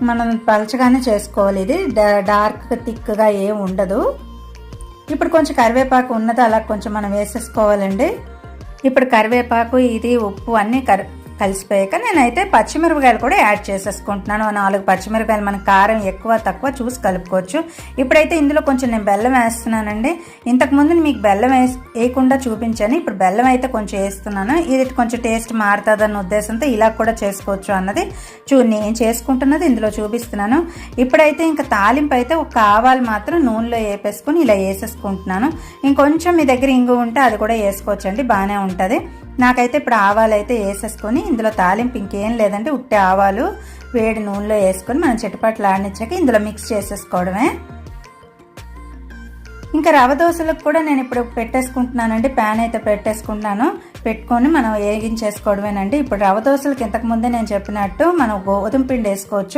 మనం పలచగానే చేసుకోవాలి. ఇది డార్క్ థిక్గా ఏం ఉండదు. ఇప్పుడు కొంచెం కరివేపాకు ఉన్నది అలా కొంచెం మనం వేసేసుకోవాలండి. ఇప్పుడు కరివేపాకు, ఇది ఉప్పు అన్నీ కలిసిపోయాక నేనైతే పచ్చిమిరపకాయలు కూడా యాడ్ చేసేసుకుంటున్నాను. 4 పచ్చిమిరపకాయలు, మన కారం ఎక్కువ తక్కువ చూసి కలుపుకోవచ్చు. ఇప్పుడైతే ఇందులో కొంచెం నేను బెల్లం వేస్తున్నానండి. ఇంతకుముందు మీకు బెల్లం వేయకుండా చూపించాను, ఇప్పుడు బెల్లం అయితే కొంచెం వేస్తున్నాను. ఇది కొంచెం టేస్ట్ మారుతుందన్న ఉద్దేశంతో ఇలా కూడా చేసుకోవచ్చు అన్నది నేను చేసుకుంటున్నది ఇందులో చూపిస్తున్నాను. ఇప్పుడైతే ఇంకా తాలింపు అయితే ఒక ఆవాలు మాత్రం నూనెలో వేపేసుకుని ఇలా వేసేసుకుంటున్నాను. ఇంకొంచెం మీ దగ్గర ఇంగు ఉంటే అది కూడా వేసుకోవచ్చండి, బాగానే ఉంటుంది. నాకైతే ఇప్పుడు ఆవాలు అయితే వేసేసుకొని ఇందులో తాలింపు ఇంకేం లేదంటే ఉట్టి ఆవాలు వేడి నూనెలో వేసుకొని మనం చిటపట్లు ఆడించాక ఇందులో మిక్స్ చేసేసుకోవడమే. ఇంకా రవ దోశలకు కూడా నేను ఇప్పుడు పెట్టేసుకుంటున్నానండి. ప్యాన్ అయితే పెట్టేసుకుంటున్నాను. పెట్టుకొని మనం వేగించేసుకోవడమేనండి. ఇప్పుడు రవ దోశలకు ఇంతకుముందే నేను చెప్పినట్టు మనం గోధుమ పిండి వేసుకోవచ్చు.